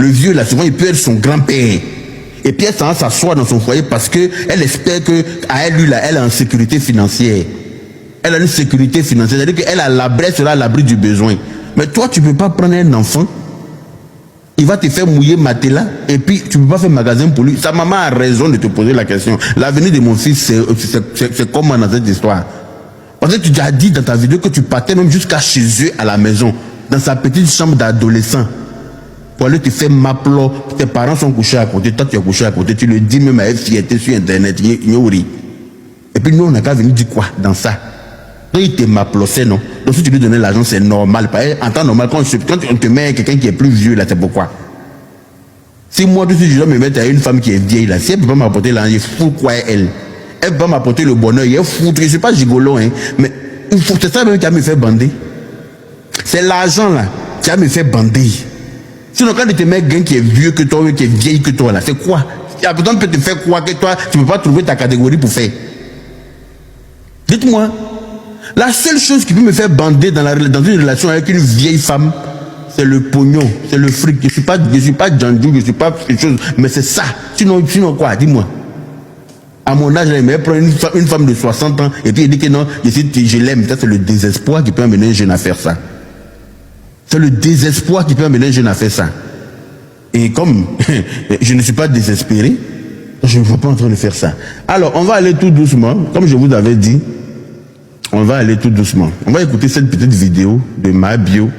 Le vieux, là, souvent, il peut être son grand-père. Et puis, elle s'assoit dans son foyer parce qu'elle espère qu'à elle, lui, là, elle est en sécurité financière. Elle a une sécurité financière. C'est-à-dire qu'elle a l'abri, sera à l'abri du besoin. Mais toi, tu ne peux pas prendre un enfant. Il va te faire mouiller matelas. Et puis, tu ne peux pas faire magasin pour lui. Sa maman a raison de te poser la question. L'avenir de mon fils, c'est comment dans cette histoire? Parce que tu as dit dans ta vidéo que tu partais même jusqu'à chez eux à la maison. Dans sa petite chambre d'adolescent. Pour aller te faire maplo. Tes parents sont couchés à côté. Toi, tu es couché à côté. Tu le dis même avec fierté sur Internet. Et puis, nous, on n'a qu'à venir dire quoi dans ça? Il te m'applaudissait, non? Donc si tu lui donnais l'argent, c'est normal. En temps normal, quand on te met quelqu'un qui est plus vieux, là, c'est pourquoi? Si moi, je dois me mettre à une femme qui est vieille, là, si elle ne peut pas m'apporter l'argent, il faut quoi elle? Elle ne peut pas m'apporter le bonheur, il est fou. Je ne suis pas gigolo, hein. Mais c'est ça même qui a me fait bander. C'est l'argent, là, qui a me fait bander. Sinon, quand tu te mets quelqu'un qui est vieux que toi, qui est vieille que toi, là, c'est quoi? La personne peut te faire quoi que toi, tu ne peux pas trouver ta catégorie pour faire. Dites-moi. La seule chose qui peut me faire bander dans une relation avec une vieille femme, c'est le pognon, c'est le fric. Je ne suis pas Djandjou, je ne suis pas quelque chose, mais c'est ça. Sinon quoi, dis-moi. À mon âge, il me prend une femme de 60 ans et puis il dit que non, je l'aime. Ça, c'est le désespoir qui peut amener un jeune à faire ça. C'est le désespoir qui peut amener un jeune à faire ça. Et comme je ne suis pas désespéré, je ne suis pas en train de faire ça. Alors, on va aller tout doucement, comme je vous avais dit. On va aller tout doucement. On va écouter cette petite vidéo de ma bio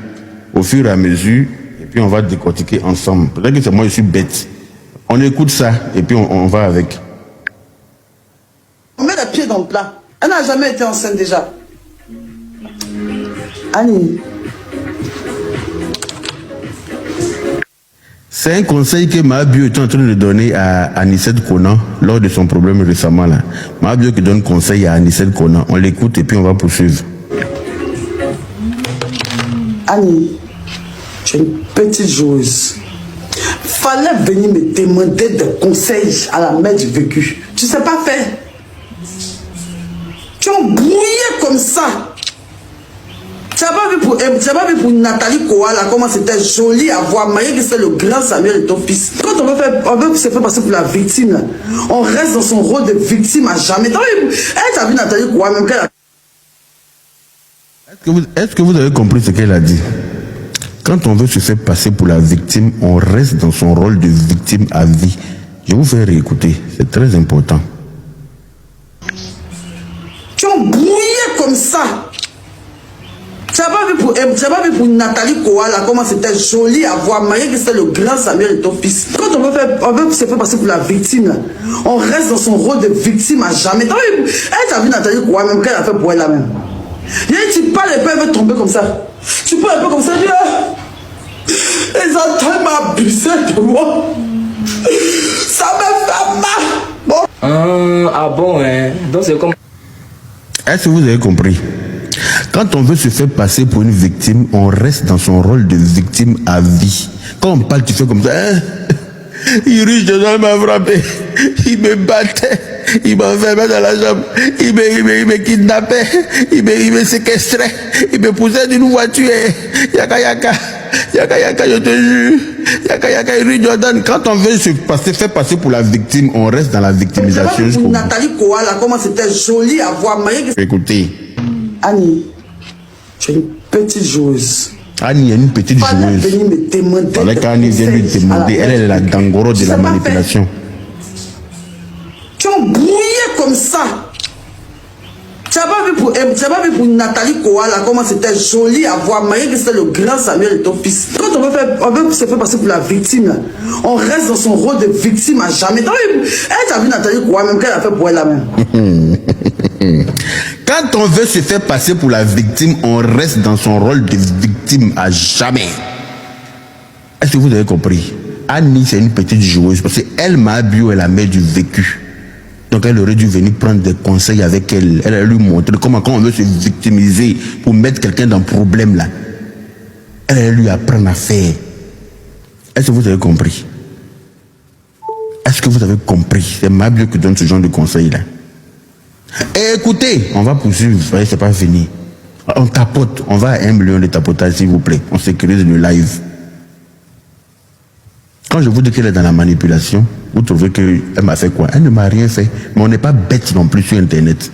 au fur et à mesure. Et puis on va décortiquer ensemble. Peut-être que c'est moi, je suis bête. On écoute ça et puis on va avec. On met les pieds dans le plat. Elle n'a jamais été enceinte déjà. Annie. C'est un conseil que Mahabio est en train de donner à Anissette Konan lors de son problème récemment là. Mahabio qui donne conseil à Anissette Konan. On l'écoute et puis on va poursuivre. Annie, tu es une petite joueuse. Fallait venir me demander des conseils à la mère du vécu. Tu sais pas faire. Tu es brouillé comme ça. Tu n'as pas vu pour Nathalie Koala comment c'était joli à voir, malgré que c'est le grand Samuel de ton fils. Quand on veut se faire passer pour la victime, là, on reste dans son rôle de victime à jamais. Elle t'a vu Nathalie Koala même qu'elle a... Est-ce que vous avez compris ce qu'elle a dit? Quand on veut se faire passer pour la victime, on reste dans son rôle de victime à vie. Je vous fais réécouter, c'est très important. Tu es brouillé comme ça. Tu n'as pas vu pour Nathalie Koala comment c'était joli à voir, malgré que c'est le grand Samuel de ton fils. Quand on veut se faire passer pour la victime, là, on reste dans son rôle de victime à jamais. Elle t'a vu Nathalie Koala même qu'elle a fait pour elle même. Tu parles et puis elle veut tomber comme ça. Tu parles un peu comme ça, ils ont tellement abusé de moi. Ça me fait mal. Bon. Ah bon, hein? Donc c'est comme... Est-ce que vous avez compris? Quand on veut se faire passer pour une victime, on reste dans son rôle de victime à vie. Quand on parle, tu fais comme ça. Hein? Irish Jordan m'a frappé. Il me battait. Il m'enfermait dans la chambre. Il me kidnappait. Il me séquestrait. Il me poussait d'une voiture. Yaka yaka. Yaka yaka, je te jure. Yaka yaka, Irish Jordan. Quand on veut se faire passer pour la victime, on reste dans la victimisation. Pour Nathalie Koala, comment c'était joli à voir. Écoutez. Annie, tu es une petite joueuse. Annie est une petite joueuse. Venir me demander. Fallait qu'Annie vienne lui demander. Elle est la dangoro de la manipulation. Tu es brouillé comme ça. Tu n'as pas vu pour Nathalie Koala comment c'était joli à voir, malgré que c'est le grand Samuel de ton fils. Quand on veut se faire passer pour la victime, là, on reste dans son rôle de victime à jamais. Elle t'a vu Nathalie Koala même qu'elle a fait pour elle même. Quand on veut se faire passer pour la victime, on reste dans son rôle de victime à jamais. Est-ce que vous avez compris? Annie, c'est une petite joueuse parce qu'elle m'a bio et la mère du vécu. Donc elle aurait dû venir prendre des conseils avec elle. Elle a lui montrer comment quand on veut se victimiser pour mettre quelqu'un dans le problème là. Elle a lui apprendre à faire. Est-ce que vous avez compris? Est-ce que vous avez compris? C'est ma bio qui donne ce genre de conseils là. Et écoutez, on va poursuivre, vous voyez, c'est pas fini. On tapote, on va à 1 million de tapotages s'il vous plaît. On sécurise le live. Quand je vous dis qu'elle est dans la manipulation, vous trouvez qu'elle m'a fait quoi? Elle ne m'a rien fait. Mais on n'est pas bête non plus sur Internet.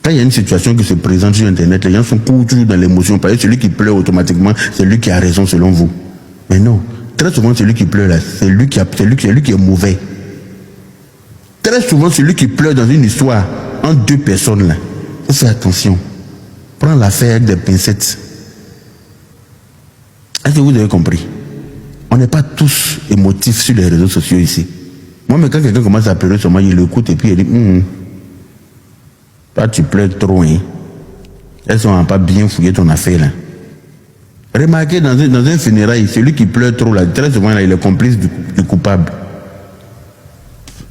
Quand il y a une situation qui se présente sur Internet, les gens sont toujours dans l'émotion. Parce que celui qui pleure automatiquement, c'est lui qui a raison selon vous. Mais non. Très souvent, celui qui pleure là, c'est lui qui est mauvais. Très souvent, celui qui pleure dans une histoire, entre deux personnes là, il faut faire attention. Prends l'affaire avec des pincettes. Est-ce que vous avez compris? On n'est pas tous émotifs sur les réseaux sociaux ici. Moi, mais quand quelqu'un commence à pleurer sur moi, il l'écoute et puis il dit toi, tu pleures trop, hein. Elles n'ont pas bien fouillé ton affaire là. Remarquez, dans un funérail, celui qui pleure trop là, très souvent là, il est complice du coupable.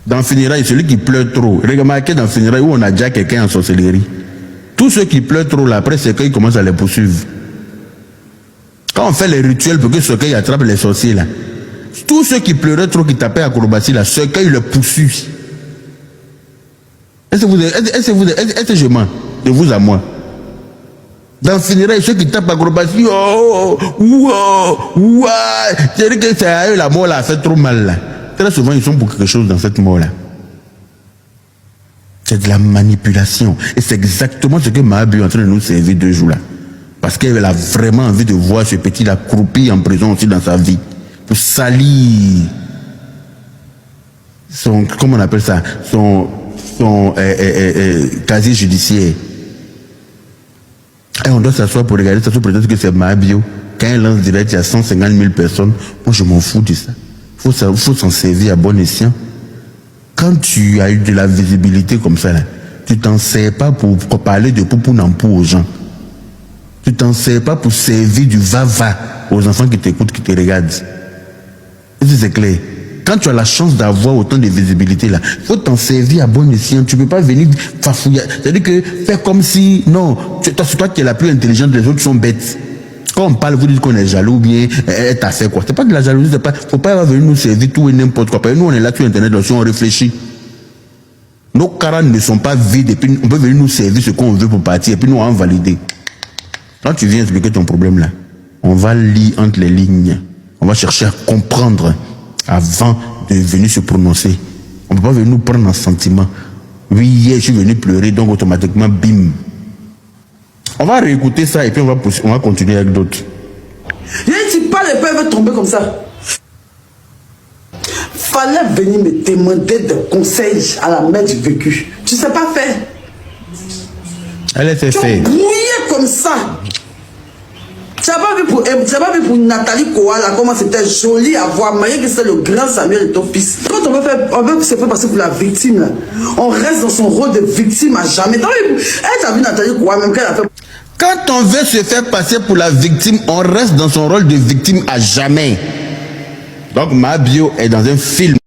Dans le funérail, celui qui pleure trop, remarquez dans le funérail où on a déjà quelqu'un en sorcellerie. Tous ceux qui pleurent trop là, après c'est qu'ils commencent à les poursuivre. Quand on fait les rituels pour que Cercueil attrape les sorciers là, tous ceux qui pleuraient trop, qui tapaient acrobatie là, Cercueil le poursuit. Est-ce que je mens de vous à moi? Dans le funérail, ceux qui tapent acrobatie, c'est-à-dire que c'est à eux la mort là a fait trop mal là. Très souvent ils sont pour quelque chose dans cette mort là. C'est de la manipulation. Et c'est exactement ce que Mahabu est en train de nous servir 2 jours là. Parce qu'elle a vraiment envie de voir ce petit là croupi en prison aussi dans sa vie. Pour salir son, comment on appelle ça, son casier judiciaire. Et on doit s'asseoir pour regarder ça sous prétexte que c'est Mahabio. Quand elle lance direct, il y a 150 000 personnes. Moi, je m'en fous de ça. Il faut s'en servir à bon escient. Quand tu as eu de la visibilité comme ça, là, tu t'en sers pas pour parler de poupou nampou aux gens. Tu t'en sers pas pour servir du va-va aux enfants qui t'écoutent, qui te regardent. C'est clair. Quand tu as la chance d'avoir autant de visibilité là, il faut t'en servir à bon escient. Tu ne peux pas venir fafouiller. C'est-à-dire que faire comme si, non, c'est toi qui es la plus intelligente, les autres sont bêtes. Quand on parle, vous dites qu'on est jaloux, bien, elle t'a fait quoi? C'est pas de la jalousie, c'est pas, faut pas venir nous servir tout et n'importe quoi. Parce que nous, on est là sur Internet, aussi on réfléchit. Nos carantes ne sont pas vides et puis on peut venir nous servir ce qu'on veut pour partir et puis nous on va valider. Quand tu viens expliquer ton problème là, on va lire entre les lignes. On va chercher à comprendre avant de venir se prononcer. On ne peut pas venir nous prendre en sentiment. Oui, hier je suis venu pleurer, donc automatiquement, bim. On va réécouter ça et puis on va continuer avec d'autres. Si pas les peuvent tomber comme ça. Fallait venir me demander des conseils à la mère du vécu. Tu sais pas faire. Elle était faite. Brouillé comme ça. Tu n'as pas vu pour Nathalie Koala comment c'était joli à voir, malgré que c'est le grand Samuel et ton fils. Quand on veut se faire passer pour la victime, là, on reste dans son rôle de victime à jamais. Elle t'a vu Nathalie Koala même qu'elle a fait. Quand on veut se faire passer pour la victime, on reste dans son rôle de victime à jamais. Donc Mahabio est dans un film.